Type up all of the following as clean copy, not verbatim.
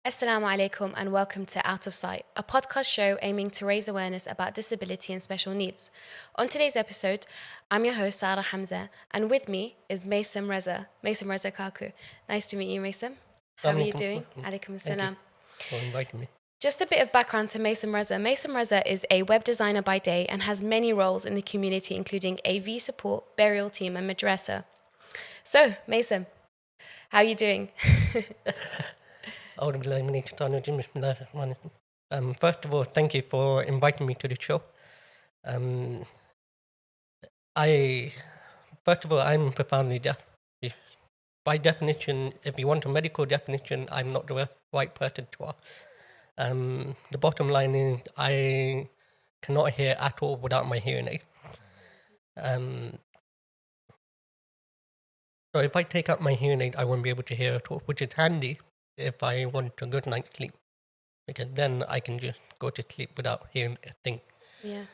Assalamu alaikum and welcome to Out of Sight, a podcast show aiming to raise awareness about disability and special needs. On today's episode, I'm your host, Sarah Hamza, and with me is Mason Reza. Mason Reza Kaku. Nice to meet you, Mason. How are you Assalamualaikum. doing? Alaikum Thank you assalam. for inviting me. Just a bit of background to Mason Reza. Mason Reza is a web designer by day and has many roles in the community, including AV support, burial team, and madrasa. So, Mason, how are you doing? First of all, thank you for inviting me to the show. Um, I'm profoundly deaf. By definition, if you want a medical definition, I'm not the right person to ask. The bottom line is I cannot hear at all without my hearing aid. So if I take out my hearing aid, I won't be able to hear at all, which is handy if I want a good night's sleep, because then I can just go to sleep without hearing a thing. Yeah.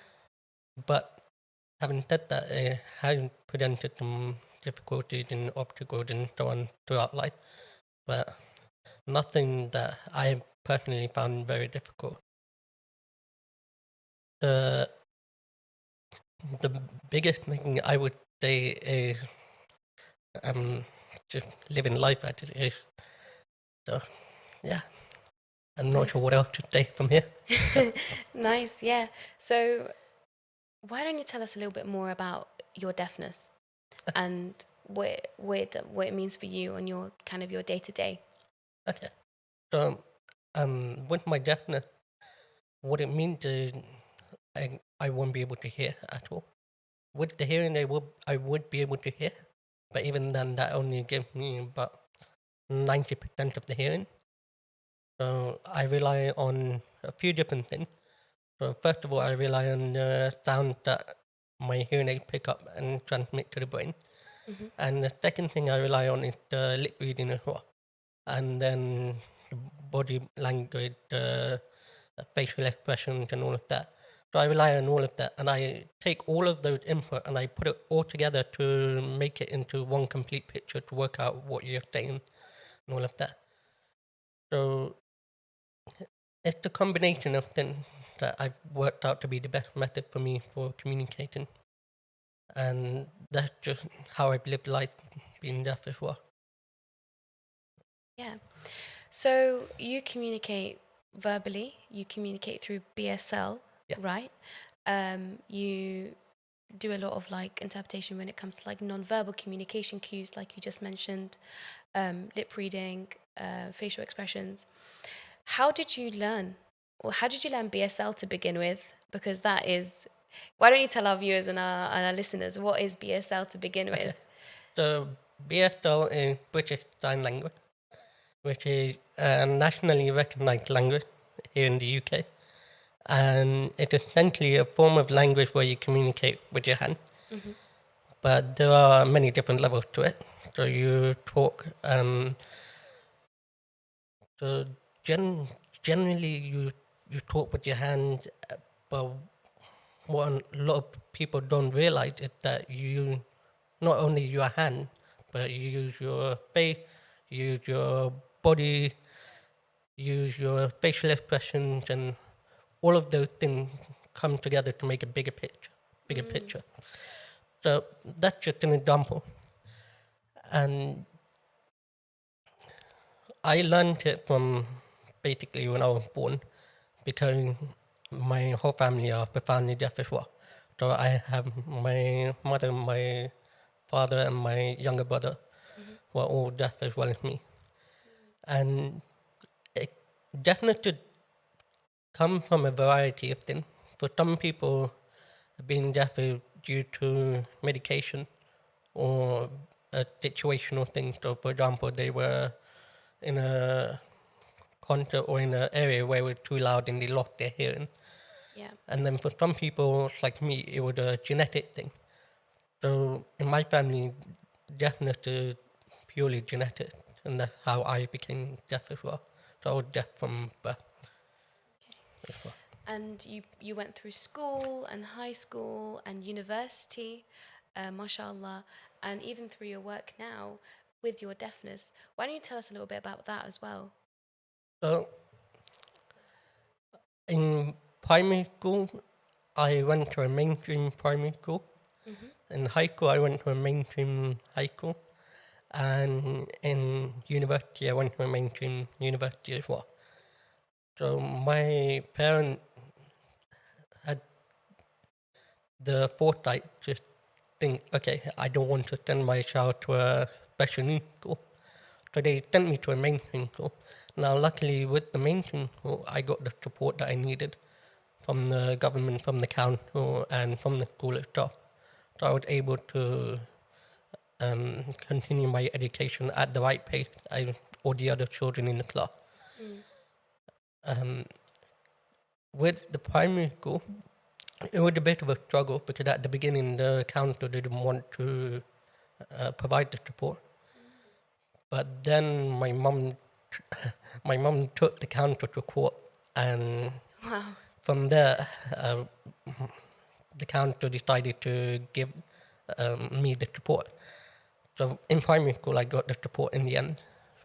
But having said that, it has presented some difficulties and obstacles and so on throughout life, but nothing that I personally found very difficult. The biggest thing I would say is just living life as it is. So, yeah. I'm not sure what else to say from here. Nice, yeah. So, why don't you tell us a little bit more about your deafness and what it means for you on your kind of your day to day? Okay. So, with my deafness, what it means is I won't be able to hear at all. With the hearing, I would be able to hear, but even then, that only gives me about 90% of the hearing. So I rely on a few different things. So first of all, I rely on the sound that my hearing aid pick up and transmit to the brain. Mm-hmm. And the second thing I rely on is the lip reading as well. And then the body language, facial expressions and all of that. So I rely on all of that, and I take all of those input and I put it all together to make it into one complete picture to work out what you're saying and all of that. So it's the combination of things that I've worked out to be the best method for me for communicating. And that's just how I've lived life, being deaf as well. Yeah. So you communicate verbally. You communicate through BSL, Yeah. right? You do a lot of like interpretation when it comes to like non-verbal communication cues, like you just mentioned, lip reading, facial expressions. How did you learn BSL to begin with? Because that is, why don't you tell our viewers and our listeners what is BSL to begin with? So BSL is British Sign Language, which is a nationally recognized language here in the UK. And it's essentially a form of language where you communicate with your hand. Mm-hmm. But there are many different levels to it. So you talk, so generally you talk with your hand, but what a lot of people don't realize is that you not only your hand, but you use your face, you use your body, you use your facial expressions, and all of those things come together to make a bigger picture. So that's just an example. And I learned it from basically when I was born, because my whole family are profoundly deaf as well. So I have my mother, my father, and my younger brother were all deaf as well as me. And it definitely come from a variety of things. For some people, being deaf is due to medication or a situational thing. So, for example, they were in a concert or in an area where it was too loud and they lost their hearing. Yeah. And then for some people, like me, it was a genetic thing. So in my family, deafness is purely genetic, and that's how I became deaf as well. So I was deaf from birth as well. And you went through school and high school and university, mashallah, and even through your work now with your deafness. Why don't you tell us a little bit about that as well? So in primary school, I went to a mainstream primary school. In high school, I went to a mainstream high school. And in university, I went to a mainstream university as well. So my parents had the foresight to think, okay, I don't want to send my child to a special needs school. So they sent me to a mainstream school. Now, luckily, with the mainstream school, I got the support that I needed from the government, from the council, and from the school itself. So I was able to continue my education at the right pace as all the other children in the class. With the primary school, it was a bit of a struggle because at the beginning the council didn't want to provide the support. But then my mum took the council to court, and Wow. from there the council decided to give me the support. So in primary school, I got the support in the end,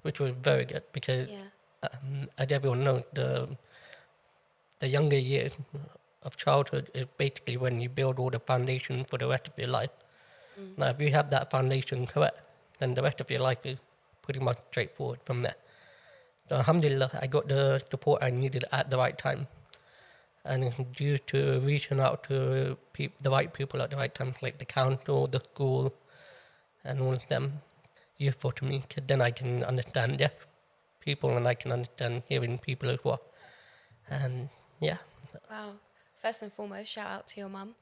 which was very good because, Yeah. as everyone knows, the younger years of childhood is basically when you build all the foundation for the rest of your life. Now, if you have that foundation correct, then the rest of your life is pretty much straightforward from there. So, alhamdulillah, I got the support I needed at the right time. And due to reaching out to the right people at the right time, like the council, the school, and all of them, useful to me, because then I can understand deaf people and I can understand hearing people as well. And yeah. Wow. First and foremost, shout out to your mum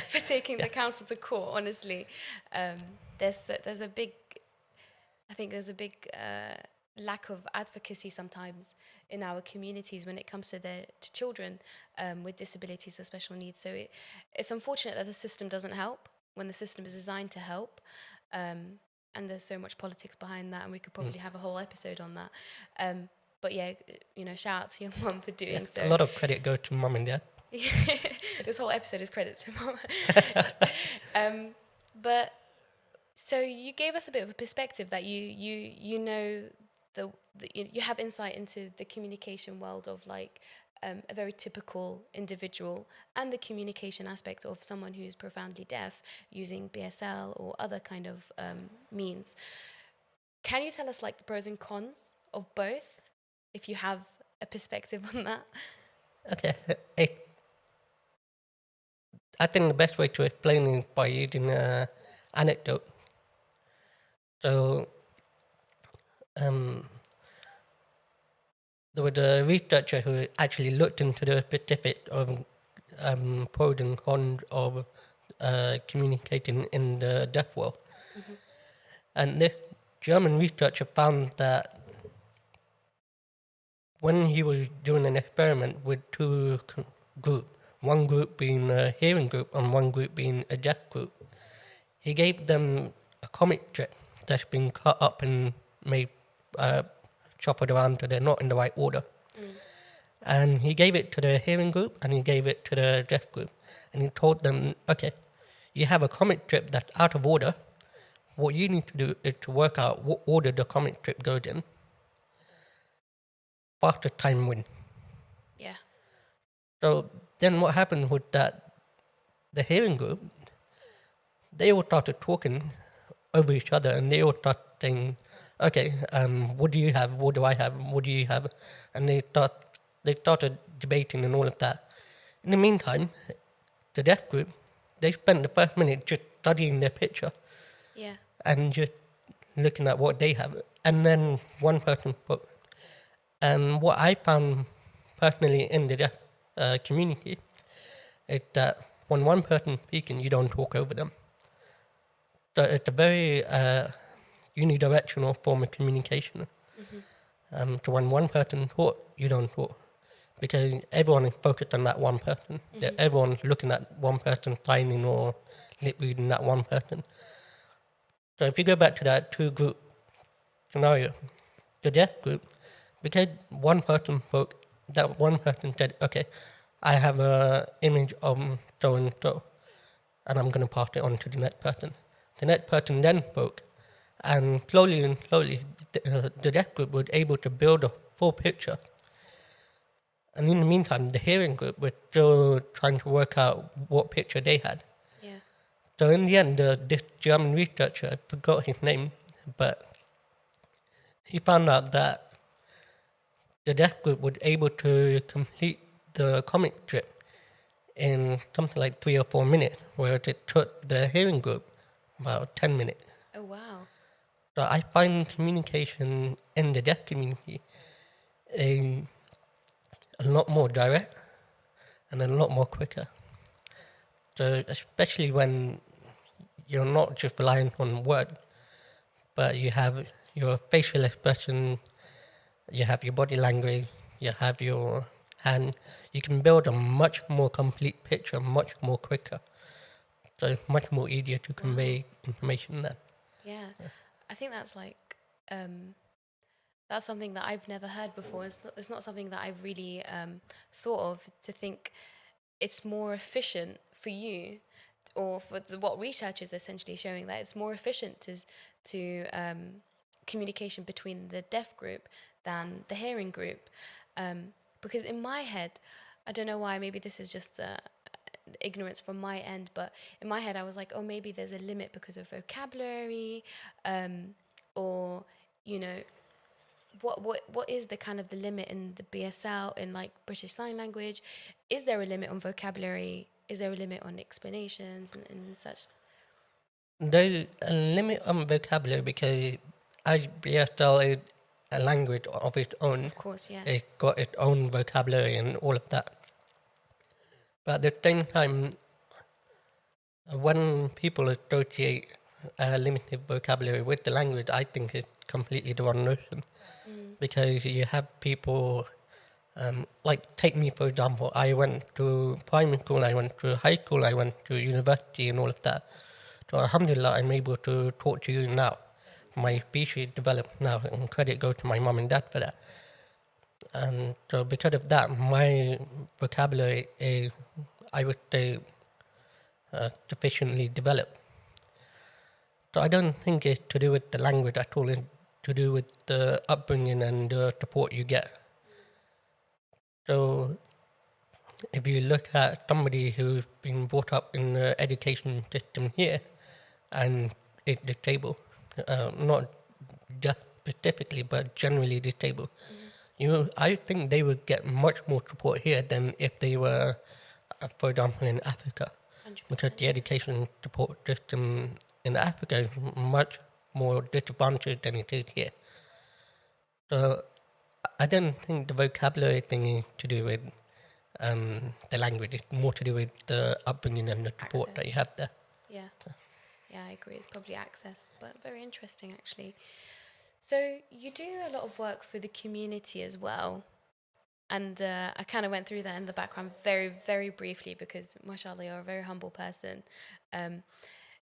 for taking the council to court. Honestly, there's a big, I think there's a big lack of advocacy sometimes in our communities when it comes to to children with disabilities or special needs. So it's unfortunate that the system doesn't help when the system is designed to help. And there's so much politics behind that, and we could probably have a whole episode on that. But yeah, shout out to your mum for doing so. A lot of credit goes to mum and dad. This whole episode is credit to mum. But so you gave us a bit of a perspective that you know you have insight into the communication world of like a very typical individual and the communication aspect of someone who is profoundly deaf using BSL or other kind of means. Can you tell us like the pros and cons of both, if you have a perspective on that? Okay. I think the best way to explain it is by using an anecdote. So, there was a researcher who actually looked into the specifics of pros and cons of communicating in the deaf world. And this German researcher found that when he was doing an experiment with two groups, one group being a hearing group and one group being a deaf group, he gave them a comic strip that's been cut up and made shuffled around so they're not in the right order. And he gave it to the hearing group and he gave it to the deaf group. And he told them, okay, you have a comic strip that's out of order. What you need to do is to work out what order the comic strip goes in. Faster time win. Yeah. So then what happened was that the hearing group, they all started talking over each other and they all started saying, okay, what do you have? What do I have? What do you have? And they started debating and all of that. In the meantime, the deaf group, they spent the first minute just studying their picture. Yeah. And just looking at what they have. And then one person spoke. And what I found personally in the deaf community is that when one person speaking, you don't talk over them. So it's a very unidirectional form of communication. So when one person talks, you don't talk. Because everyone is focused on that one person. Everyone's looking at one person signing or lip reading that one person. So if you go back to that two-group scenario, the deaf group, because one person spoke, that one person said, okay, I have an image of so-and-so, and I'm going to pass it on to the next person. The next person then spoke, and slowly, the deaf group was able to build a full picture. And in the meantime, the hearing group were still trying to work out what picture they had. Yeah. So in the end, this German researcher, I forgot his name, but he found out that the deaf group was able to complete the comic strip in something like 3 or 4 minutes, whereas it took the hearing group about 10 minutes. Oh, wow. So I find communication in the deaf community a lot more direct and a lot more quicker. So especially when you're not just relying on word, but you have your facial expression, you have your body language, you have your hand. You can build a much more complete picture much more quicker. So it's much more easier to convey information then. Yeah. I think that's like, that's something that I've never heard before. It's not something that I've really thought of, to think it's more efficient for you, or for what research is essentially showing, that it's more efficient to communication between the deaf group than the hearing group. Because in my head, I don't know why, maybe this is just ignorance from my end, but in my head I was like, oh, maybe there's a limit because of vocabulary, or, you know, what is the kind of the limit in the BSL, in like British Sign Language? Is there a limit on vocabulary? Is there a limit on explanations and such? There's a limit on vocabulary because as BSL is a language of its own, Of course, yeah. it's got its own vocabulary and all of that. But at the same time, when people associate a limited vocabulary with the language, I think it's completely the wrong notion. Because you have people, like take me for example, I went to primary school, I went to high school, I went to university and all of that. So alhamdulillah, I'm able to talk to you now. My speech is developed now, and credit goes to my mom and dad for that. And so because of that, my vocabulary is, I would say, sufficiently developed. So I don't think it's to do with the language at all. It's to do with the upbringing and the support you get. So if you look at somebody who's been brought up in the education system here and is disabled, not just specifically, but generally disabled, I think they would get much more support here than if they were, for example, in Africa. 100%. Because the education support system in Africa is much more disadvantaged than it is here. So I don't think the vocabulary thing is to do with the language. It's more to do with the upbringing and the support that you have there. Yeah. Yeah, I agree. It's probably access, but very interesting actually. So you do a lot of work for the community as well. And I kind of went through that in the background very, very briefly because, mashallah, you're a very humble person.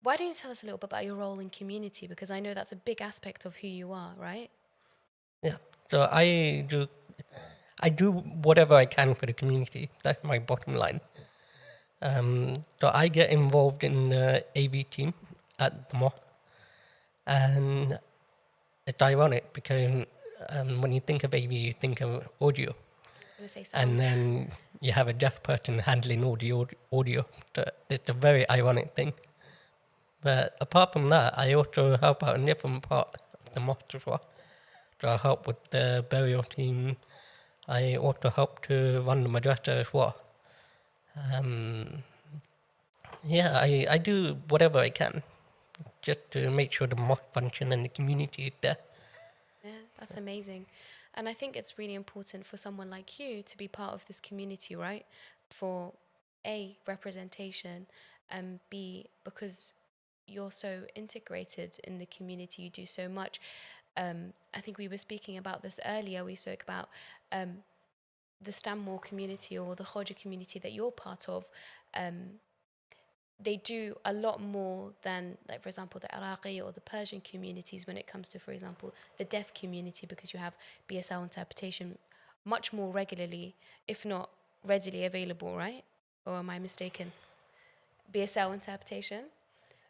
Why don't you tell us a little bit about your role in community? Because I know that's a big aspect of who you are, right? Yeah. So I do whatever I can for the community. That's my bottom line. So I get involved in the AV team at the mosque. And it's ironic because when you think of AV, you think of audio. I'm gonna say sound. And then you have a deaf person handling audio. So it's a very ironic thing. But apart from that, I also help out in different part of the mosque as well. So I help with the burial team. I also help to run the madrasa as well. Yeah, I do whatever I can just to make sure the mosque function and the community is there. Yeah, that's amazing. And I think it's really important for someone like you to be part of this community, right? For A, representation, and B, because you're so integrated in the community, you do so much. I think we were speaking about this earlier. We spoke about the Stanmore community or the Khoja community that you're part of. They do a lot more than, like, for example, the Iraqi or the Persian communities when it comes to, for example, the deaf community, because you have BSL interpretation much more regularly, if not readily available, right? Or am I mistaken? BSL interpretation?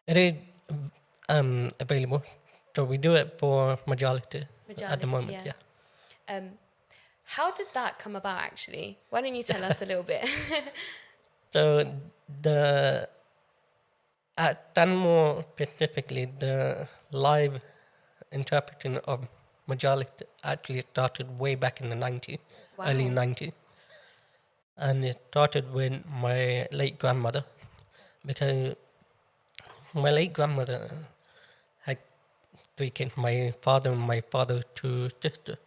It is available. So we do it for majority at the Majalis, moment, yeah. How did that come about, actually? Why don't you tell us a little bit? So the at Dunmore specifically, the live interpreting of Majalik actually started way back in the 90s, early Wow. 90s. And it started with my late grandmother, because my late grandmother had three kids, my father and my father's two sisters.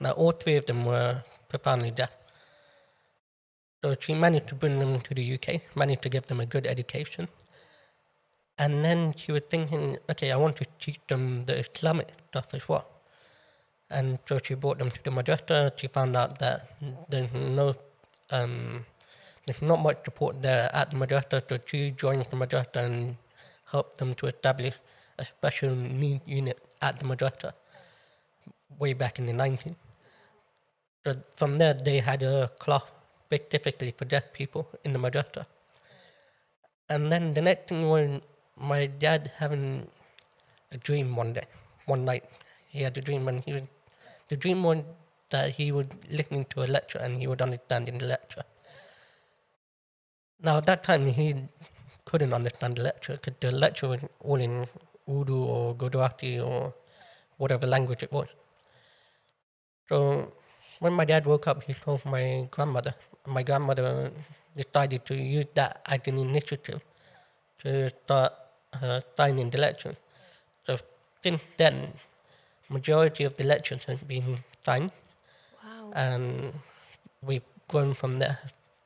Now, all three of them were profoundly deaf. So she managed to bring them to the UK, managed to give them a good education. And then she was thinking, okay, I want to teach them the Islamic stuff as well. And so she brought them to the madrasa. She found out that there's no, there's not much support there at the madrasa, so she joined the madrasa and helped them to establish a special need unit at the madrasa way back in the 90s. So from there, they had a class specifically for deaf people in the madrasa. And then the next thing was my dad having a dream one night. He had a dream, and the dream was that he was listening to a lecture and he would understand in the lecture. Now, at that time, he couldn't understand the lecture because the lecture was all in Urdu or Gujarati or whatever language it was. So when my dad woke up, he told my grandmother. My grandmother decided to use that as an initiative to start signing the lecture. So since then, majority of the lectures have been signed, Wow. and we've grown from there.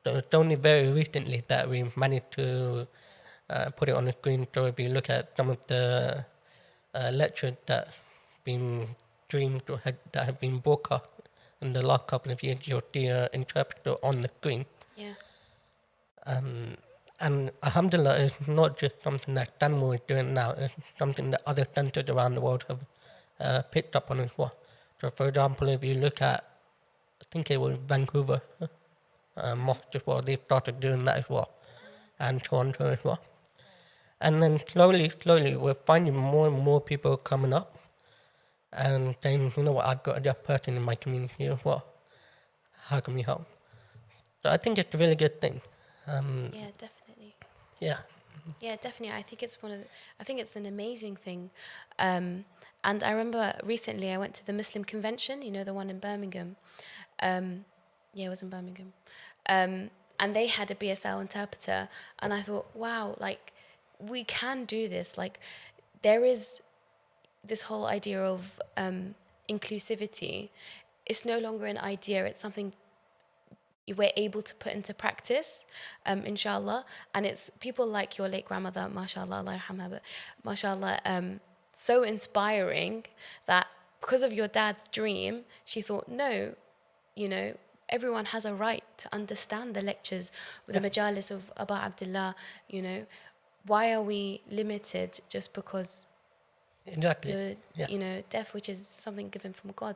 So it's only very recently that we managed to put it on the screen. So if you look at some of the lectures that have been streamed or that have been broadcast in the last couple of years, you'll see an interpreter on the screen. Yeah. And alhamdulillah, it's not just something that Stanmore is doing now, it's something that other centres around the world have picked up on as well. So, for example, if you look at, I think it was Vancouver mosque as well, they started doing that as well, and Toronto as well. And then slowly, we're finding more and more people coming up and saying, you know what, I've got a deaf person in my community as well. How can we help? So I think it's a really good thing. Yeah, definitely. Yeah. Yeah, definitely. I think it's I think it's an amazing thing. And I remember recently I went to the Muslim convention, you know, the one in Birmingham. Yeah, it was in Birmingham. And they had a BSL interpreter, and I thought, wow, like, we can do this. Like, there is this whole idea of inclusivity. It's no longer an idea, it's something we're able to put into practice, inshallah. And it's people like your late grandmother, mashallah, Allah yarhamha, but mashallah, so inspiring that because of your dad's dream, she thought, no, you know, everyone has a right to understand the lectures with the majalis of Abu Abdullah, you know. Why are we limited just because Exactly. you're, you know, deaf, which is something given from God?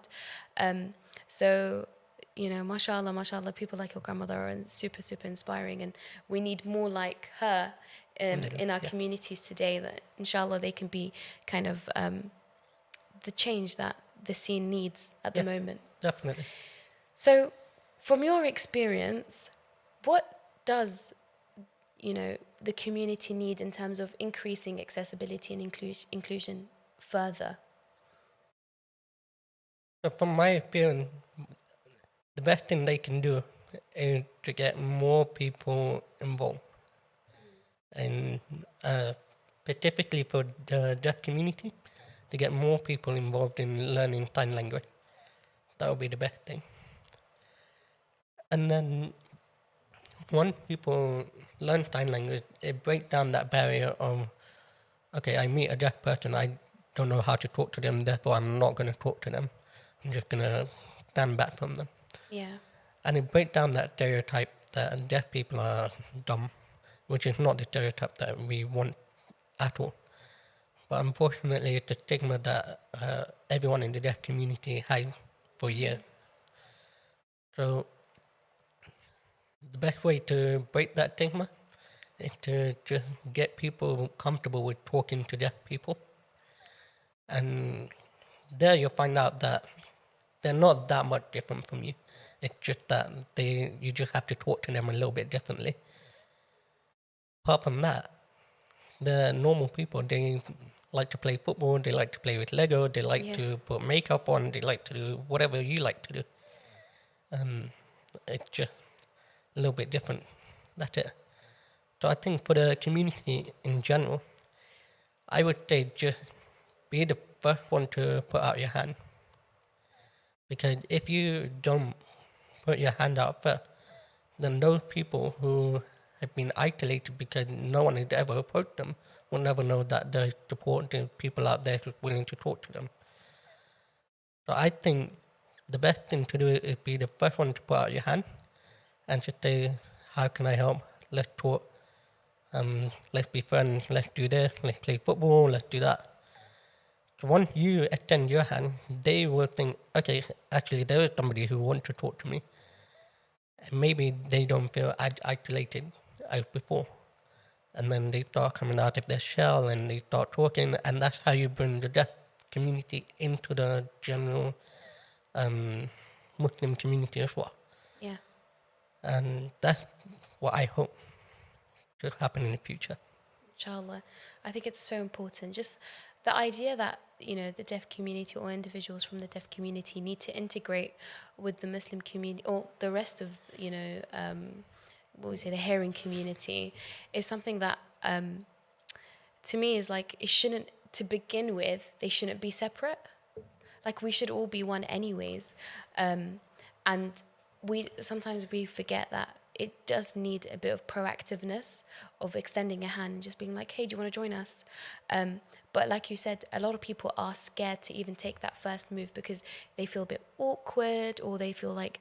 So, you know, mashallah, people like your grandmother are super, super inspiring, and we need more like her in our communities today, that inshallah they can be kind of the change that the scene needs at the moment. Definitely. So, from your experience, what does, you know, the community need in terms of increasing accessibility and inclusion further? So from my experience, the best thing they can do is to get more people involved. And specifically for the deaf community, to get more people involved in learning sign language. That would be the best thing. And then once people learn sign language, it breaks down that barrier of, okay, I meet a deaf person, I don't know how to talk to them, therefore I'm not going to talk to them. I'm just going to stand back from them. Yeah. And it breaks down that stereotype that deaf people are dumb, which is not the stereotype that we want at all. But unfortunately, it's a stigma that everyone in the deaf community has for years. So the best way to break that stigma is to just get people comfortable with talking to deaf people. And there you'll find out that they're not that much different from you. It's just that you just have to talk to them a little bit differently. Apart from that, the normal people, they like to play football, they like to play with Lego, they like Yeah. to put makeup on, they like to do whatever you like to do. It's just a little bit different. That's it. So I think for the community in general, I would say just be the first one to put out your hand. Because if you don't put your hand out first, then those people who have been isolated because no one had ever approached them will never know that there's supportive people out there who's willing to talk to them. So I think the best thing to do is be the first one to put out your hand and just say, how can I help? Let's talk. Let's be friends. Let's do this. Let's play football. Let's do that. So once you extend your hand, they will think, okay, actually there is somebody who wants to talk to me. And maybe they don't feel isolated as before. And then they start coming out of their shell and they start talking, and that's how you bring the deaf community into the general Muslim community as well. Yeah. And that's what I hope to happen in the future. Inshallah. I think it's so important. Just the idea that, the deaf community or individuals from the deaf community need to integrate with the Muslim community or the rest of, what we say, the hearing community is something that, to me, is like, it shouldn't, to begin with, they shouldn't be separate. Like, we should all be one anyways. And sometimes we forget that it does need a bit of proactiveness of extending a hand and just being like, hey, do you want to join us? But like you said, a lot of people are scared to even take that first move because they feel a bit awkward, or they feel like,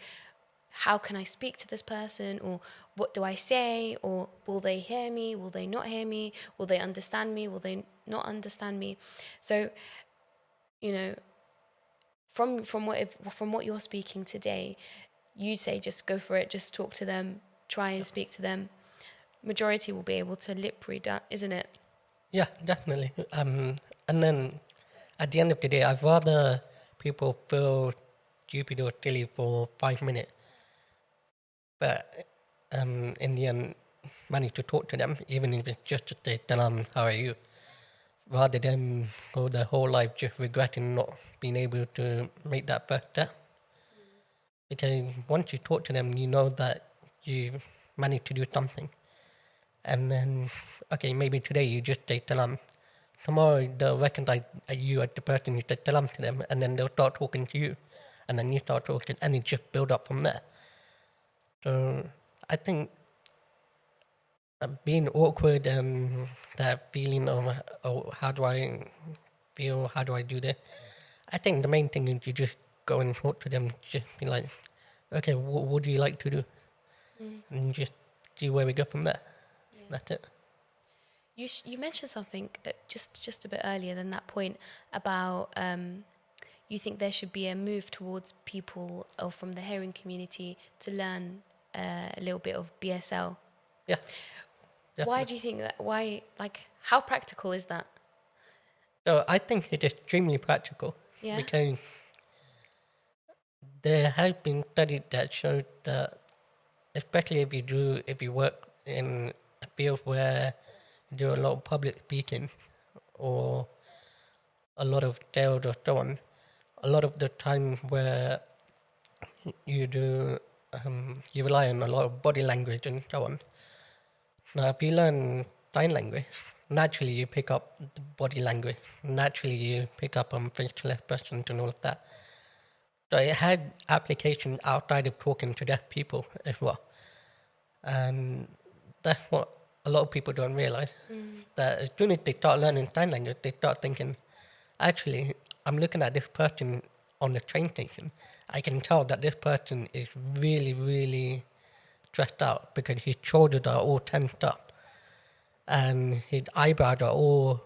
how can I speak to this person? Or what do I say? Or will they hear me? Will they not hear me? Will they understand me? Will they not understand me? So, from what you're speaking today, you say just go for it, just talk to them, try and speak to them. Majority will be able to lip read that, isn't it? Yeah, definitely. And then at the end of the day, I'd rather people feel stupid or silly for 5 minutes, but in the end, manage to talk to them, even if it's just to say, tell them, how are you? Rather than go their whole life just regretting not being able to make that first step. Because once you talk to them, you know that you managed to do something. And then, okay, maybe today you just say salam. Tomorrow they'll recognize you as the person you said salam to them, and then they'll start talking to you. And then you start talking, and it just build up from there. So I think being awkward and that feeling of, oh, how do I feel, how do I do this? I think the main thing is you just go and talk to them, just be like, okay, what do you like to do? And just see where we go from there. Yeah. That's it. You mentioned something just a bit earlier than that point about you think there should be a move towards people or from the hearing community to learn a little bit of BSL. Yeah. Definitely. Why do you think that? Why, like, how practical is that? So I think it's extremely practical. Yeah. Because there has been studies that show that, especially if you work in a field where you do a lot of public speaking or a lot of sales or so on, a lot of the time where you do you rely on a lot of body language and so on. Now, if you learn sign language, naturally you pick up the body language. Naturally you pick up facial expressions and all of that. So it had application outside of talking to deaf people as well. And that's what a lot of people don't realize. That as soon as they start learning sign language, they start thinking, actually, I'm looking at this person on the train station. I can tell that this person is really, really stressed out because his shoulders are all tensed up and his eyebrows are all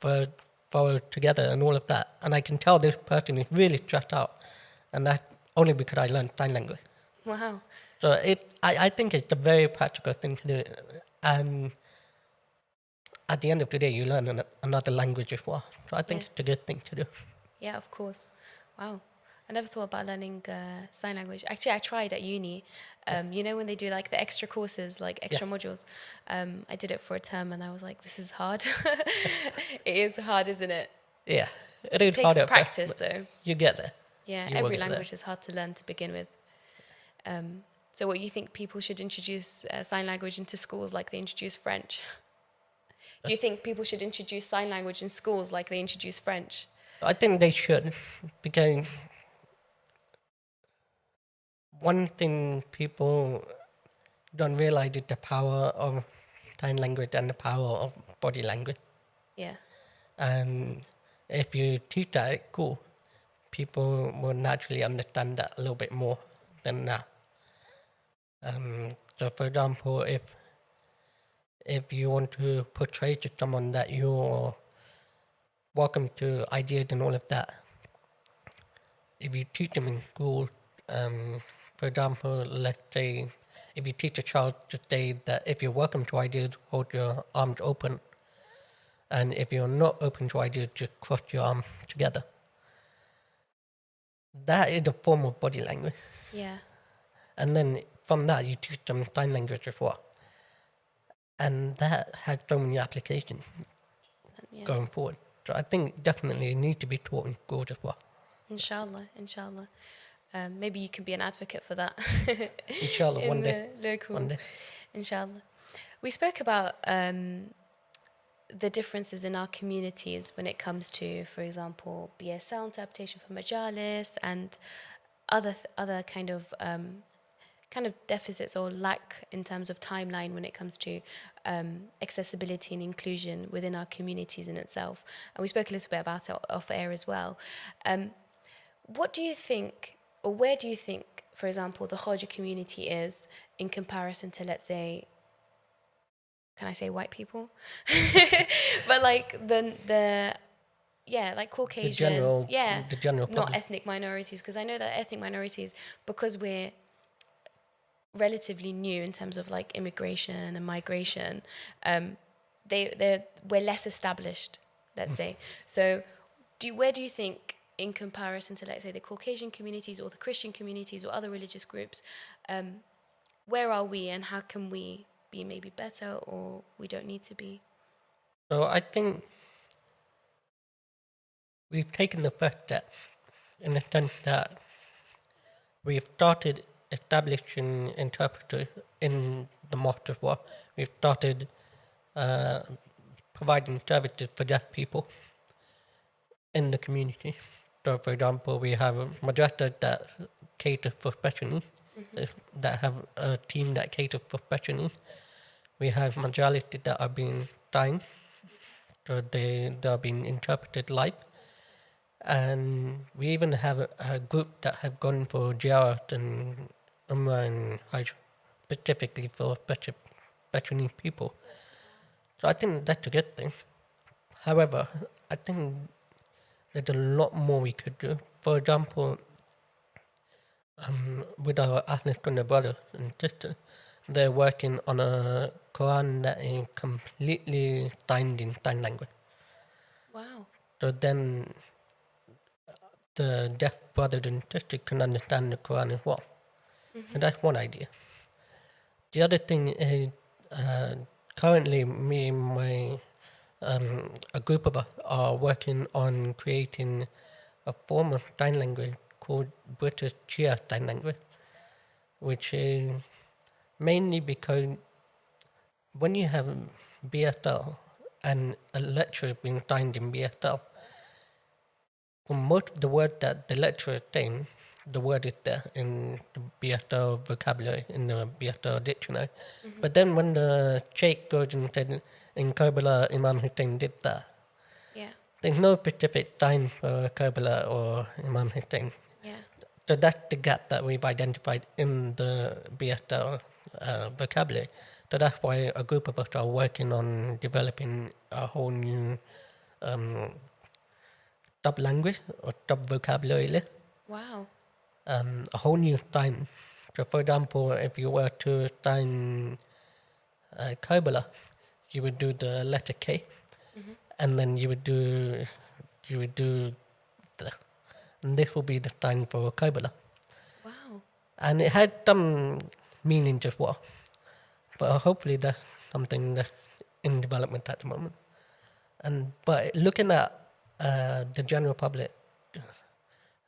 furrowed together and all of that. And I can tell this person is really stressed out. And that's only because I learned sign language. Wow. So I think it's a very practical thing to do. And at the end of the day, you learn another language as well. So I think Yeah. it's a good thing to do. Yeah, of course. Wow. I never thought about learning sign language. Actually, I tried at uni. You know, when they do like the extra courses, like extra modules. I did it for a term, and I was like, "This is hard." It is hard, isn't it? Yeah, it is hard Takes at first, practice, but though. you get there. Yeah, You will every get there. language is hard to learn to begin with. So, what you think people should introduce sign language into schools like they introduce French? Do you think people should introduce sign language in schools like they introduce French? I think they should, because one thing people don't realize is the power of sign language and the power of body language. Yeah. And if you teach that at school, people will naturally understand that a little bit more than now. So, for example, if you want to portray to someone that you're welcome to ideas and all of that, if you teach them in school, for example, let's say if you teach a child to say that if you're welcome to ideas, hold your arms open, and if you're not open to ideas, just cross your arms together. That is a form of body language. Yeah. And then from that, you teach them sign language as well. And that has so many applications Yeah. going forward. So I think definitely it needs to be taught in schools as well. Inshallah. Maybe you can be an advocate for that. Inshallah, one day. Local. One day. Inshallah. We spoke about the differences in our communities when it comes to, for example, BSL interpretation for majalis and other kind of deficits or lack in terms of timeline when it comes to accessibility and inclusion within our communities in itself. And we spoke a little bit about it off air as well. What do you think, or where do you think, for example, the Khawaja community is in comparison to, let's say, can I say white people? But like like Caucasians, the general not public. ethnic minorities, because I know that ethnic minorities, because we're relatively new in terms of like immigration and migration, we're less established, let's say. So where do you think, in comparison to, let's say, the Caucasian communities or the Christian communities or other religious groups, where are we and how can we be maybe better, or we don't need to be? So I think we've taken the first step in the sense that we've started establishing interpreters in the mosque as well. We've started providing services for deaf people in the community. So, for example, we have madrasas that cater for special needs, that have a team that caters for special needs. We have majalis that are being signed, so they are being interpreted live. And we even have a group that have gone for Ziyarat and Umrah and Hajj, specifically for special needs people. So I think that's a good thing. However, I think there's a lot more we could do. For example, with our Ahlulbayt brothers and sisters, they're working on a Quran that is completely signed in sign language. Wow. So then the deaf brothers and sisters can understand the Quran as well. So that's one idea. The other thing is, currently me and a group of us are working on creating a form of sign language called British Chia Sign Language, which is mainly because when you have BSL and a lecture being signed in BSL, for most of the word that the lecturer is saying, the word is there in the BSL vocabulary, in the BSL dictionary. But then when the Sheikh goes and said, in Karbala, Imam Hussein did that, there's no specific sign for Karbala or Imam Hussein. So that's the gap that we've identified in the BSL vocabulary. So that's why a group of us are working on developing a whole new sub-language or sub-vocabulary list. Wow. A whole new sign. So for example, if you were to sign Karbala, you would do the letter K, and then you would do the and this will be the time for Kabbalah. Wow. And it had some meanings as well. But hopefully that's something that's in development at the moment. But looking at the general public,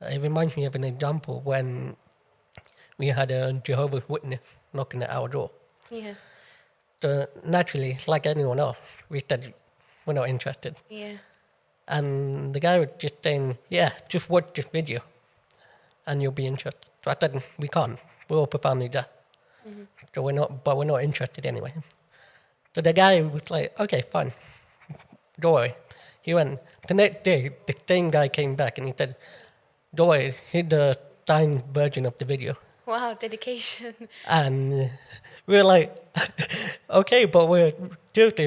it reminds me of an example when we had a Jehovah's Witness knocking at our door. Yeah. So naturally, like anyone else, we said we're not interested. Yeah. And the guy was just saying, yeah, just watch this video and you'll be interested. So I said, we can't. We're all profoundly deaf. Mm-hmm. So we're not interested anyway. So the guy was like, okay, fine. Don't worry. He went. The next day, the same guy came back and he said, don't worry, here's the signed version of the video. Wow, dedication. And we were like, okay, but we're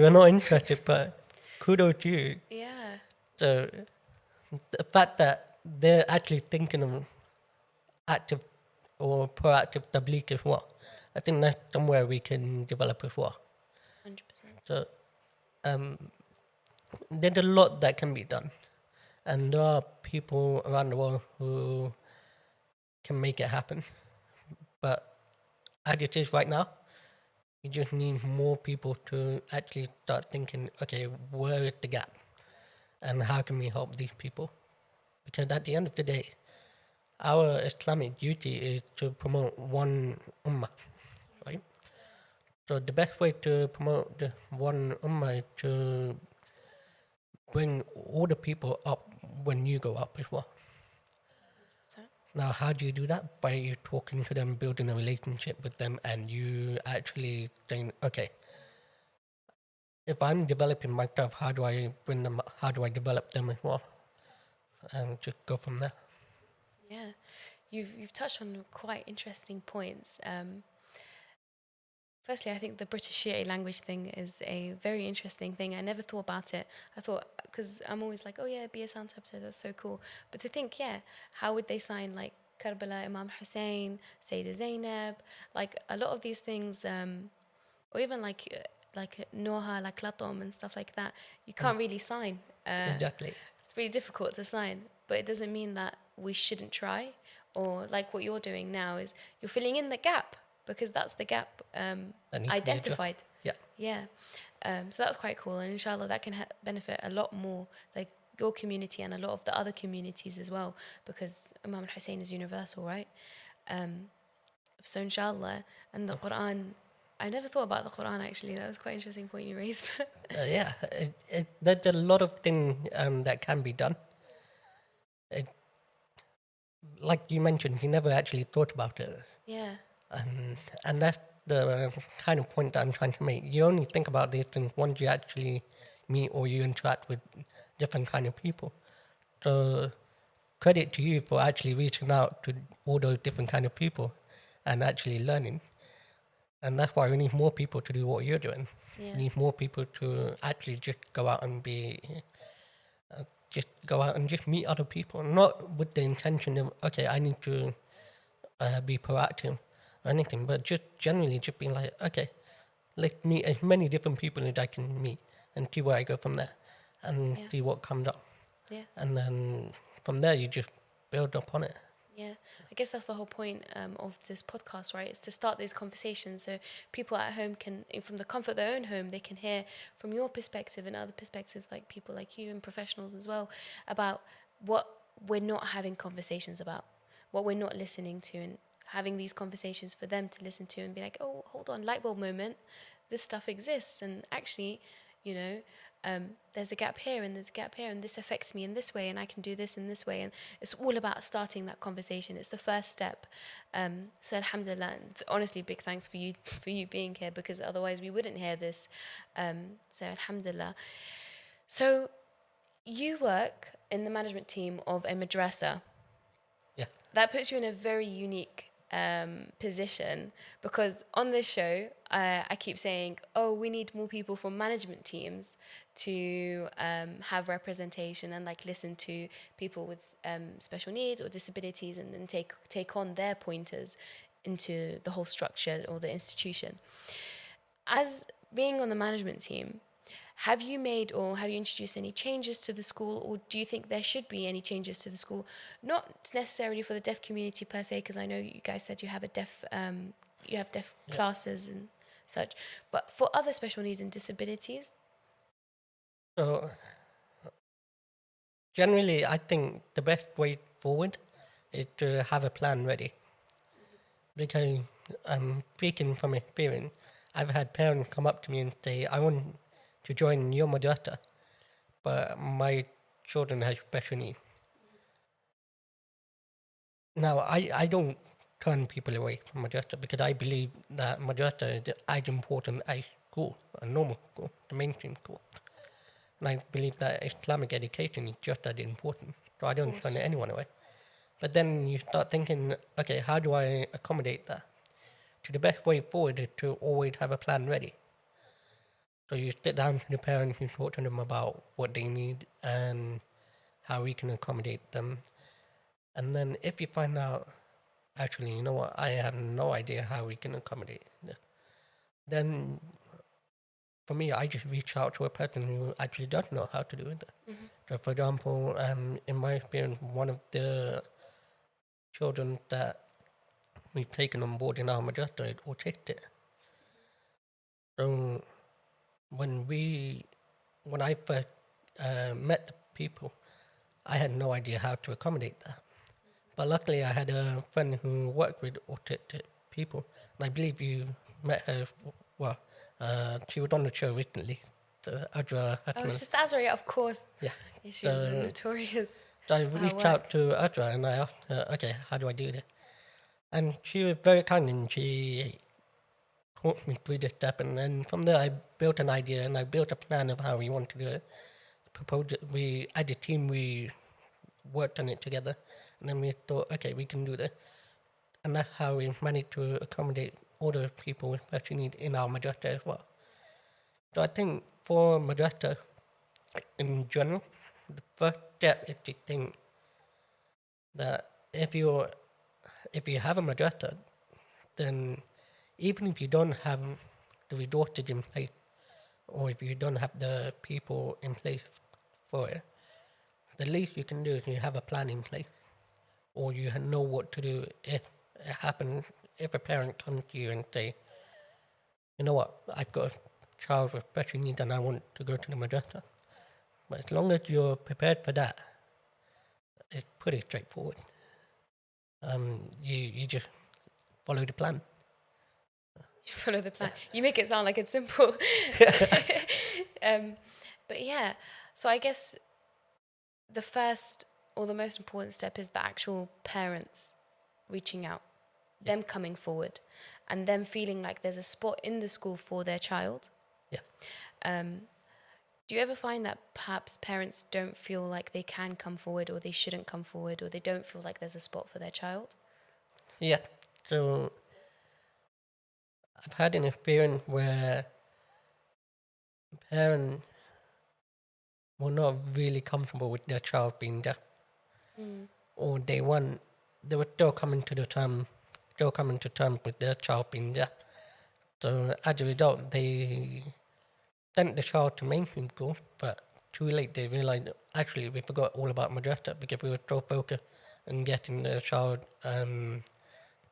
not interested, but kudos to you. Yeah. So the fact that they're actually thinking of active or proactive tabligh as well, I think that's somewhere we can develop as well. 100%. So there's a lot that can be done. And there are people around the world who can make it happen. But as it is right now, you just need more people to actually start thinking, okay, where is the gap? And how can we help these people? Because at the end of the day, our Islamic duty is to promote one ummah, right? So the best way to promote the one ummah is to bring all the people up when you go up as well. So, Now, how do you do that? By you talking to them, building a relationship with them, and you actually saying, okay, if I'm developing myself, how do I bring them up? How do I develop them as well? And just go from there. yeah. You've touched on quite interesting points. Firstly, I think the British Shiite language thing is a very interesting thing. I never thought about it. I thought, because I'm always like, oh yeah, be a sound interpreter, that's so cool. But to think, yeah, how would they sign like Karbala, Imam Hussein, Sayyidah Zainab, like a lot of these things, or even like Noha, like Latom and stuff like that, you can't really sign. Exactly. It's really difficult to sign, but it doesn't mean that we shouldn't try. Or like what you're doing now is you're filling in the gap, because that's the gap identified. Yeah. Yeah. So that's quite cool. And inshallah, that can benefit a lot more, like your community and a lot of the other communities as well, because Imam Hussein is universal, right? So inshallah, and the Quran, I never thought about the Quran actually. That was quite an interesting point you raised. Yeah, there's a lot of things that can be done. Like you mentioned, you never actually thought about it. Yeah. And that's the kind of point that I'm trying to make. You only think about these things once you actually meet or you interact with different kind of people. So credit to you for actually reaching out to all those different kind of people and actually learning. And that's why we need more people to do what you're doing. Yeah. We need more people to actually just go out and just meet other people, not with the intention of, okay, I need to be proactive or anything, but just generally just being like, okay, let's meet as many different people as I can meet and see where I go from there and see what comes up. Yeah. And then from there, you just build up on it. Yeah, I guess that's the whole point of this podcast, right? It's to start these conversations so people at home can, from the comfort of their own home, they can hear from your perspective and other perspectives, like people like you and professionals as well, about what we're not having conversations about, what we're not listening to, and having these conversations for them to listen to and be like, oh, hold on, light bulb moment, this stuff exists, and actually, you know, there's a gap here and there's a gap here and this affects me in this way and I can do this in this way, and it's all about starting that conversation. It's the first step. So alhamdulillah, and honestly, big thanks for you being here, because otherwise we wouldn't hear this. So alhamdulillah. So you work in the management team of a madrasa. Yeah. That puts you in a very unique position, because on this show I keep saying, oh, we need more people from management teams to have representation and like listen to people with special needs or disabilities, and then take on their pointers into the whole structure or the institution. As being on the management team, Have you made or have you introduced any changes to the school, or do you think there should be any changes to the school? Not necessarily for the deaf community per se, because I know you guys said you have deaf Yeah. classes and such, but for other special needs and disabilities. So generally, I think the best way forward is to have a plan ready. Because speaking from experience, I've had parents come up to me and say, I want to join your madrasa, but my children have special needs. Now, I don't turn people away from madrasa because I believe that madrasa is as important as school, a normal school, the mainstream school. And I believe that Islamic education is just as important. So I don't turn anyone away. But then you start thinking, okay, how do I accommodate that? So the best way forward is to always have a plan ready. So you sit down to the parents and talk to them about what they need and how we can accommodate them. And then if you find out, actually, you know what, I have no idea how we can accommodate this, then for me, I just reach out to a person who actually does know how to do it. Mm-hmm. So for example, in my experience, one of the children that we've taken on board in our madrasa is autistic. So when I first met the people, I had no idea how to accommodate that. But luckily, I had a friend who worked with autistic people, and I believe you met her. Well, she was on the show recently, Adra Oh, Hatman. Sister Azria, of course. Yeah. Yeah, she's notorious. So I for her reached work. out to Adra and I asked her, okay, how do I do this? And she was very kind and she walked me through the step. And then from there, I built an idea and I built a plan of how we want to do it. Proposed it. We, as a team, we worked on it together. And then we thought, okay, we can do this. And that's how we managed to accommodate all the people with special needs in our madrasa as well. So I think for madrasa in general, the first step is to think that if you have a madrasa, then even if you don't have the resources in place, or if you don't have the people in place for it, the least you can do is you have a plan in place, or you know what to do if it happens. If a parent comes to you and say, you know what, I've got a child with special needs and I want to go to the madrasa. But as long as you're prepared for that, it's pretty straightforward. You just follow the plan. You follow the plan. You make it sound like it's simple. But yeah, so I guess the first or the most important step is the actual parents reaching out, them coming forward, and them feeling like there's a spot in the school for their child. Yeah. Do you ever find that perhaps parents don't feel like they can come forward, or they shouldn't come forward, or they don't feel like there's a spot for their child? Yeah. So I've had an experience where parents were not really comfortable with their child being deaf, or they were still coming to terms with their child being deaf. So as a result, they sent the child to mainstream school, but too late they realized actually we forgot all about madrasa because we were so focused on getting the child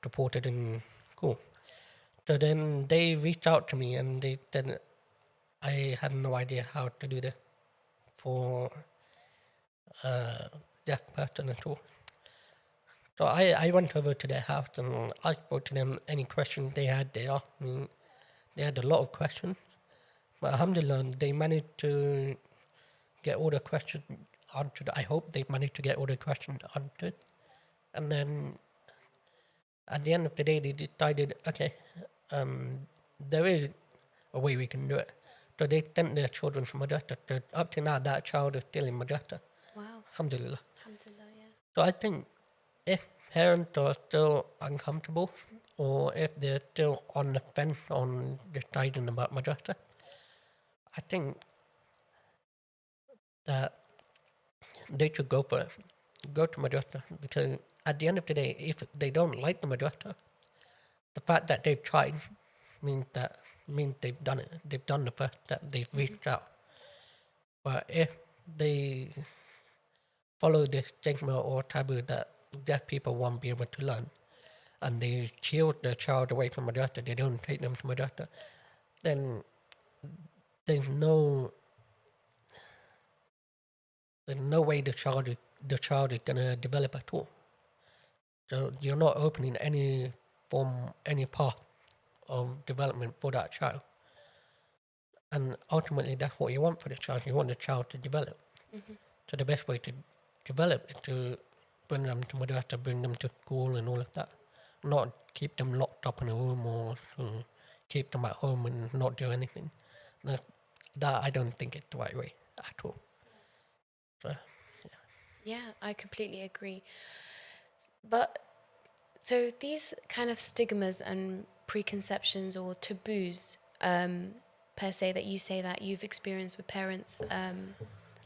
reported in school. So then they reached out to me and they said, I had no idea how to do this for a deaf person at all. So I went over to their house and I spoke to them. Any questions they had, they asked me. They had a lot of questions. But alhamdulillah, they managed to get all the questions answered. I hope they managed to get all the questions answered. And then at the end of the day, they decided, okay, there is a way we can do it. So they sent their children to madrasa. So up to now, that child is still in madrasa. Wow. Alhamdulillah. Alhamdulillah, yeah. So I think if parents are still uncomfortable or if they're still on the fence on deciding about madrasa, I think that they should go for it. Go to madrasa, because at the end of the day, if they don't like the madrasa, the fact that they've tried means that means they've done it. They've done the first step. They've reached out. But if they follow this stigma or taboo that deaf people won't be able to learn, and they shield the child away from madrasa, they don't take them to madrasa, then there's no way the child is gonna develop at all. So you're not opening any path of development for that child. And ultimately, that's what you want for the child. You want the child to develop. So the best way to develop is to bring them to madrasa, bring them to school and all of that. Not keep them locked up in a room or to keep them at home and not do anything. That I don't think is the right way at all. So, Yeah, I completely agree. But so these kind of stigmas and preconceptions or taboos, per se, that you say that you've experienced with parents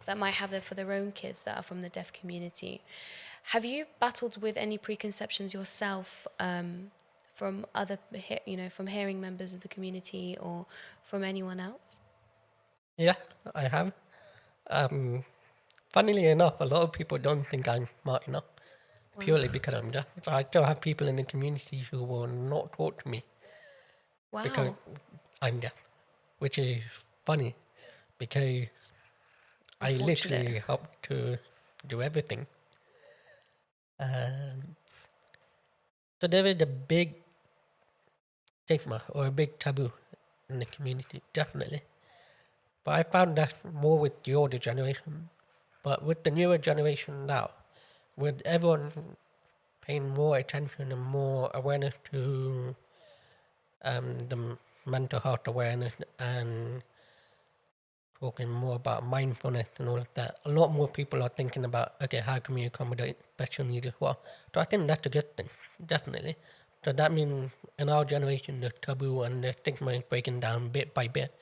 that might have them for their own kids that are from the deaf community. Have you battled with any preconceptions yourself from other, from hearing members of the community or from anyone else? yeah, I have. Funnily enough, a lot of people don't think I'm smart enough purely because I'm deaf. So I still have people in the community who will not talk to me because Wow. I'm deaf, which is funny because I Unfortunate. literally help to do everything. So there is a big stigma or a big taboo in the community, definitely. But I found that more with the older generation. But with the newer generation now, with everyone paying more attention and more awareness to the mental health awareness and talking more about mindfulness and all of that, a lot more people are thinking about, okay, how can we accommodate special needs as well? So I think that's a good thing, definitely. So that means in our generation, the taboo and the stigma is breaking down bit by bit.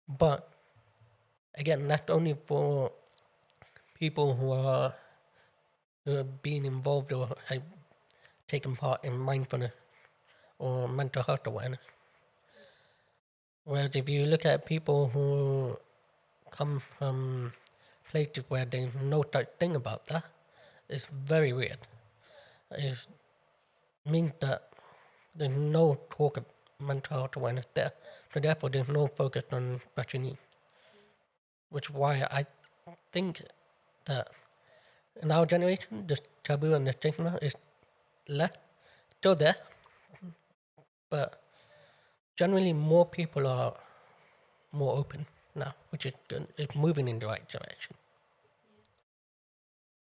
But again, that's only for people who are being involved or have taken part in mindfulness or mental health awareness. Whereas if you look at people who come from places where there's no such thing about that, it's very weird. It means that there's no talk of mental health awareness there. So therefore there's no focus on special needs. Which is why I think that in our generation, the taboo and the stigma is less, still there, but generally more people are more open now, which is good. It's moving in the right direction.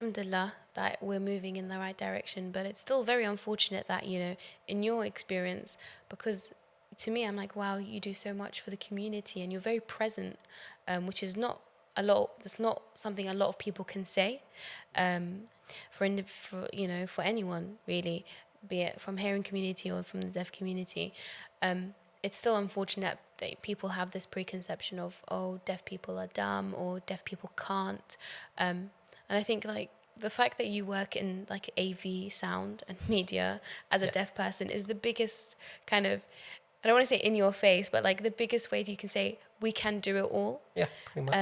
Alhamdulillah that we're moving in the right direction, but it's still very unfortunate that, in your experience, because to me, I'm like, wow, you do so much for the community and you're very present, which is not that's not something a lot of people can say, for anyone really, be it from hearing community or from the deaf community. It's still unfortunate that people have this preconception of, oh, deaf people are dumb or deaf people can't. And I think like the fact that you work in like AV sound and media as a deaf person is the biggest kind of, I don't want to say in your face, but like the biggest way you can say we can do it all. Yeah, pretty much.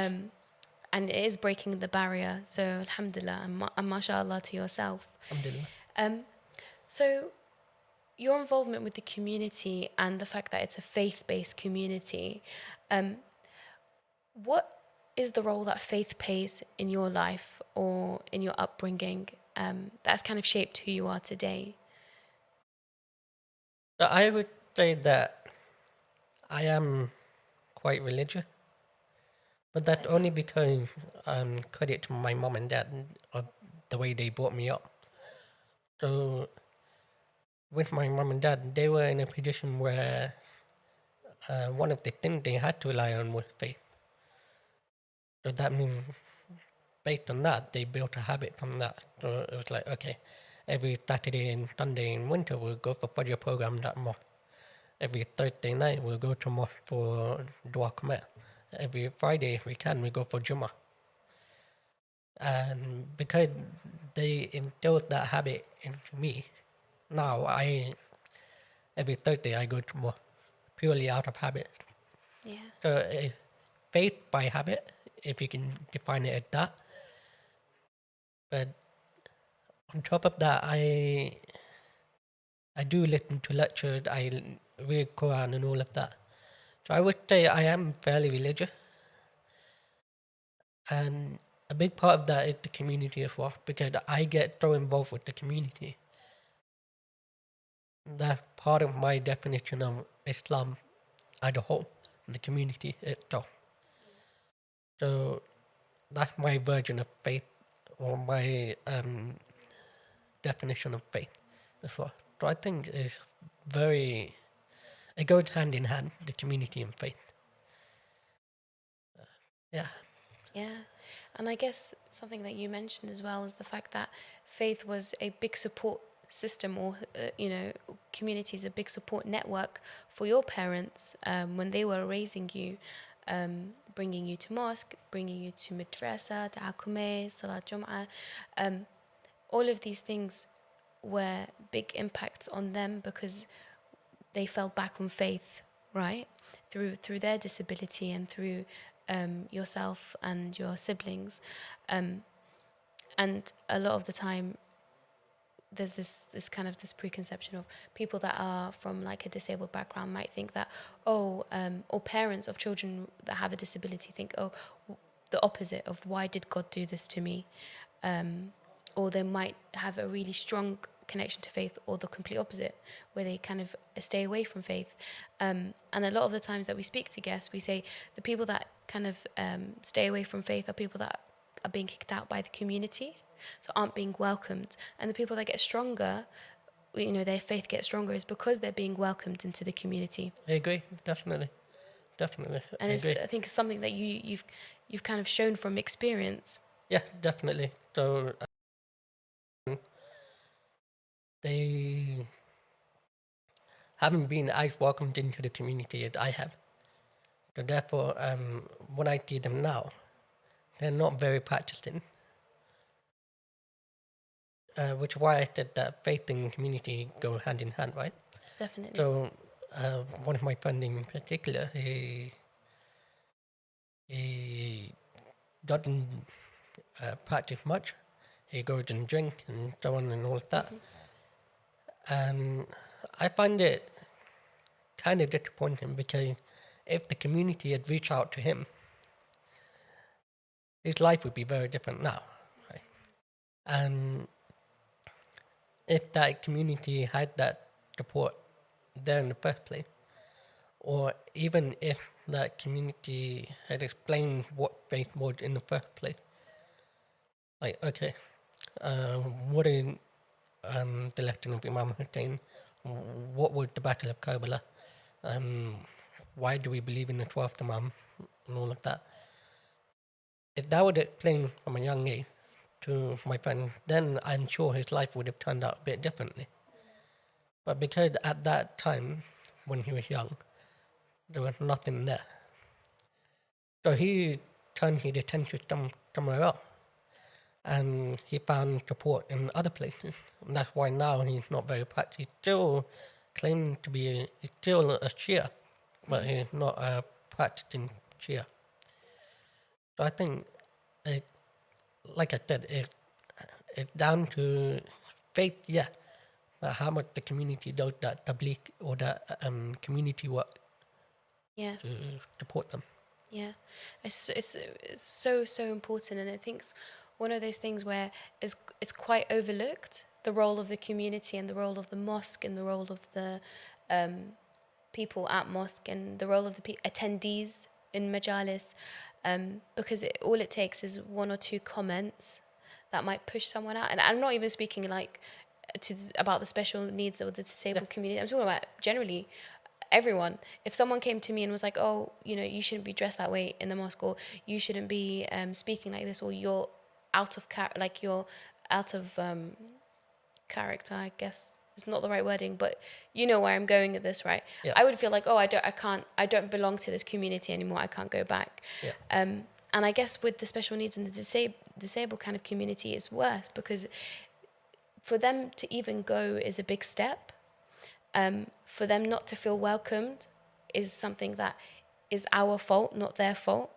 And it is breaking the barrier. So alhamdulillah and mashallah to yourself. Alhamdulillah. So your involvement with the community and the fact that it's a faith-based community, what is the role that faith plays in your life or in your upbringing that's kind of shaped who you are today? So I would say that I am quite religious, but that's only because credit to my mom and dad of the way they brought me up. So with my mom and dad, they were in a position where one of the things they had to rely on was faith. So that means based on that, they built a habit from that. So it was like, okay, every Saturday and Sunday in winter, we'll go for Fajr programs at mosque. Every Thursday night, we'll go to mosque for Dua Qamar. Every Friday, if we can, we go for Jummah. And because they instilled that habit into me, now every Thursday I go to mosque purely out of habit. Yeah. So faith by habit, if you can define it as that. But on top of that, I do listen to lectures, I read Quran and all of that. So I would say I am fairly religious. And a big part of that is the community as well, because I get so involved with the community. That's part of my definition of Islam as a whole, the community itself. So that's my version of faith, or my definition of faith as well. So I think it's very, it goes hand in hand, the community and faith. Yeah. Yeah. And I guess something that you mentioned as well is the fact that faith was a big support system, or, community is a big support network for your parents when they were raising you, bringing you to mosque, bringing you to madrasa, ta'akume, salat jum'ah. All of these things were big impacts on them because they fell back on faith, right? Through their disability and through yourself and your siblings. And a lot of the time, there's this kind of this preconception of people that are from like a disabled background might think that, or parents of children that have a disability think, the opposite of, why did God do this to me? Or they might have a really strong connection to faith, or the complete opposite, where they kind of stay away from faith. And a lot of the times that we speak to guests, we say the people that kind of stay away from faith are people that are being kicked out by the community, so aren't being welcomed. And the people that get stronger, their faith gets stronger, is because they're being welcomed into the community. I agree, definitely. And I think it's something that you've kind of shown from experience. Yeah, definitely. So they haven't been as welcomed into the community as I have. So therefore, when I see them now, they're not very practicing. Which is why I said that faith and community go hand in hand, right? Definitely. So one of my friends in particular, he doesn't practice much. He goes and drink and so on and all of that. And I find it kind of disappointing, because if the community had reached out to him, his life would be very different now, right? And if that community had that support there in the first place, or even if that community had explained what faith was in the first place, like, okay, what is the legend of Imam Hussein? What was the Battle of Karbala? Why do we believe in the 12th Imam? And all of that. If that would explain from a young age to my friend, then I'm sure his life would have turned out a bit differently. But because at that time, when he was young, there was nothing there. So he turned his attention somewhere else. And he found support in other places. And that's why now he's not very practiced. He still claims to be, he's still a Shia, but he's not a practicing Shia. So I think, like I said, it's down to faith, yeah, but how much the community does that tabligh or that community work to support them. Yeah, it's so important, and I think it's one of those things where it's quite overlooked, the role of the community and the role of the mosque and the role of the people at mosque and the role of the attendees in majalis, because all it takes is one or two comments that might push someone out. And I'm not even speaking like about the special needs or the disabled community. I'm talking about generally everyone. If someone came to me and was like, oh, you shouldn't be dressed that way in the mosque, or you shouldn't be speaking like this, or you're out of character, I guess it's not the right wording, but you know where I'm going with this, right? Yeah. I would feel like, I don't belong to this community anymore. I can't go back. Yeah. And I guess with the special needs and the disabled kind of community, it's worse, because for them to even go is a big step. For them not to feel welcomed is something that is our fault, not their fault.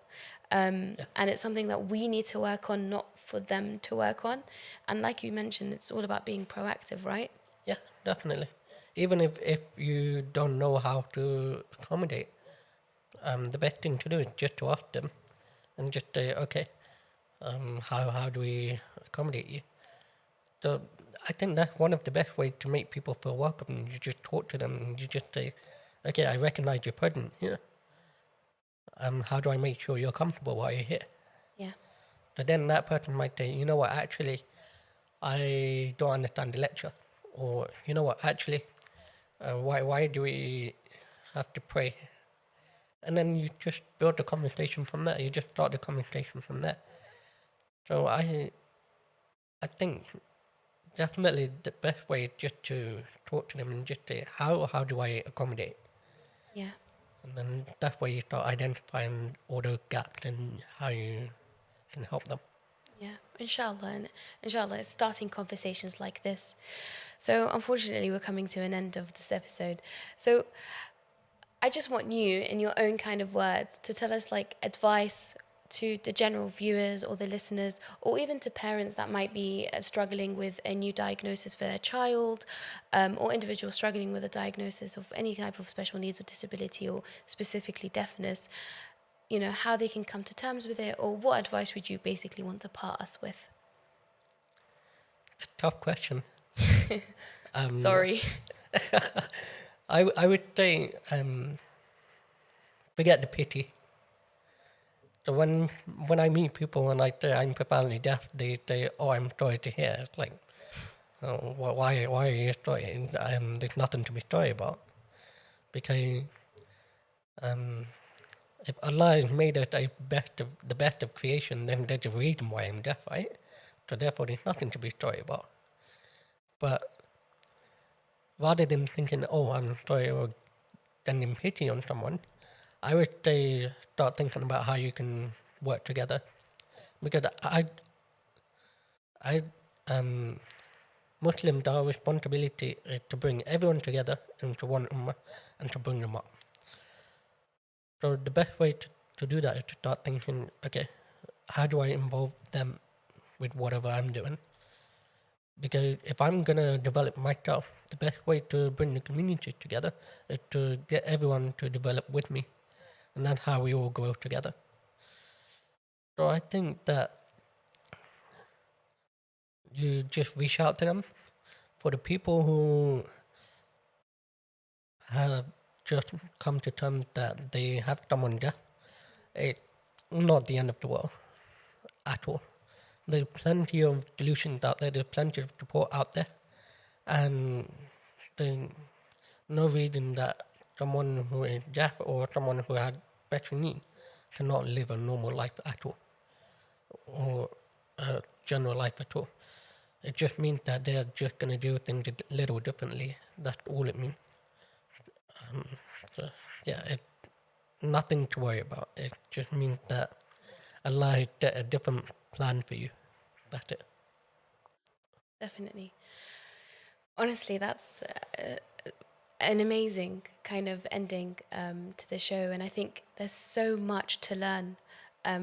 And it's something that we need to work on, not for them to work on. And like you mentioned, it's all about being proactive, right? Yeah, definitely. Even if you don't know how to accommodate, the best thing to do is just to ask them and just say, okay, how do we accommodate you? So I think that's one of the best ways to make people feel welcome. You just talk to them and you just say, okay, I recognize your presence here. How do I make sure you're comfortable while you're here? Yeah. So then that person might say, you know what, actually, I don't understand the lecture. Or, you know what, actually, why do we have to pray? And then you just build the conversation from there. You just start the conversation from there. So I think definitely the best way is just to talk to them and just say, how do I accommodate? Yeah. And then that way you start identifying all the gaps and how you can help them. Yeah, inshallah. And inshallah, it's starting conversations like this. So, unfortunately, we're coming to an end of this episode. So, I just want you, in your own kind of words, to tell us like advice to the general viewers or the listeners, or even to parents that might be struggling with a new diagnosis for their child, or individuals struggling with a diagnosis of any type of special needs or disability, or specifically deafness, you know, how they can come to terms with it, or what advice would you basically want to part us with? It's a tough question. Sorry. I would say forget the pity. So when I meet people and I say I'm profoundly deaf, they say, "Oh, I'm sorry to hear." It's like, oh, why are you sorry? There's nothing to be sorry about, because if Allah has made us the best of creation, then there's a reason why I'm deaf, right? So therefore, there's nothing to be sorry about. But rather than thinking, "Oh, I'm sorry," or sending pity on someone, I would say start thinking about how you can work together, because I Muslims, our responsibility is to bring everyone together into one ummah and to bring them up. So the best way to do that is to start thinking, okay, how do I involve them with whatever I'm doing? Because if I'm going to develop myself, the best way to bring the community together is to get everyone to develop with me. And that's how we all grow together. So I think that you just reach out to them. For the people who have just come to terms that they have someone deaf, it's not the end of the world at all. There's plenty of solutions out there, there's plenty of support out there, and there's no reason that someone who is deaf or someone who has special needs cannot live a normal life at all, or a general life at all. It just means that they're just going to do things a little differently. That's all it means. So, yeah, it's nothing to worry about. It just means that Allah has set a different plan for you. That's it. Definitely. Honestly, that's an amazing kind of ending to the show. And I think there's so much to learn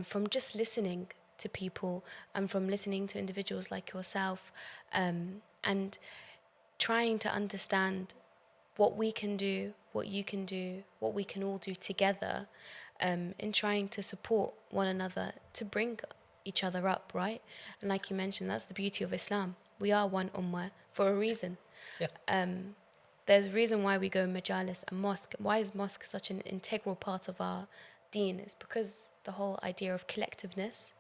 from just listening to people and from listening to individuals like yourself, and trying to understand what we can do, what you can do, what we can all do together, in trying to support one another to bring each other up, right? And like you mentioned, that's the beauty of Islam. We are one ummah for a reason. Yeah. There's a reason why we go majalis and mosque. Why is mosque such an integral part of our deen? It's because the whole idea of collectiveness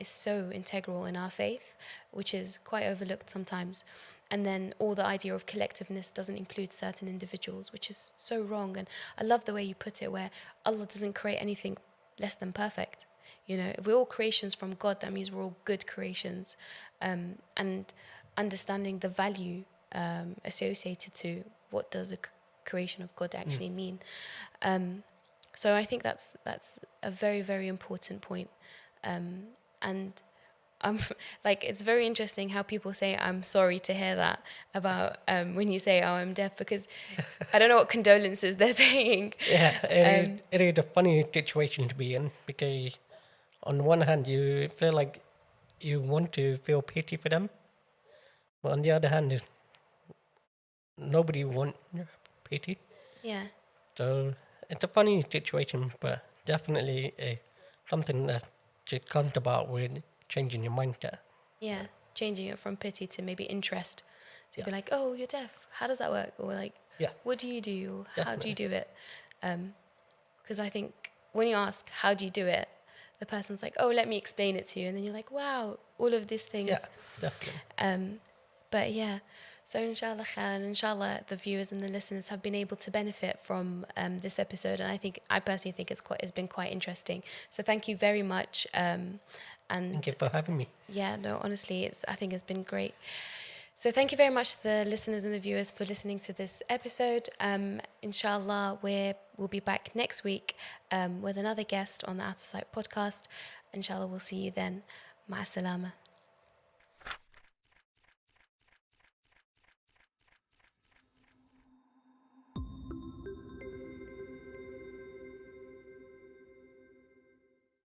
is so integral in our faith, which is quite overlooked sometimes. And then all the idea of collectiveness doesn't include certain individuals, which is so wrong. And I love the way you put it, where Allah doesn't create anything less than perfect. You know, if we're all creations from God, that means we're all good creations. And understanding the value associated to what does a creation of God actually mean. So I think that's a very, very important point. And like, it's very interesting how people say, I'm sorry to hear that about when you say, oh, I'm deaf, because I don't know what condolences they're paying. Yeah, it is a funny situation to be in because on one hand you feel like you want to feel pity for them, but on the other hand, nobody want pity. Yeah, So it's a funny situation, but definitely something that just comes about with changing your mindset. yeah. Changing it from pity to maybe interest, to Yeah, be like, oh, you're deaf. How does that work? Or like, yeah, what do you do? How do you definitely. do it? Because I think when you ask, how do you do it? The person's like, oh, let me explain it to you. And then you're like, wow, all of these Yeah, things. definitely. But yeah, so inshallah khair, and inshallah the viewers and the listeners have been able to benefit from this episode. And I personally think it's been quite interesting. So thank you very much. Thank And you for having me. yeah, no, honestly, I think it's been great. So thank you very much to the listeners and the viewers for listening to this episode. Inshallah, we'll be back next week with another guest on the Out of Sight podcast. Inshallah, we'll see you then. Ma salama.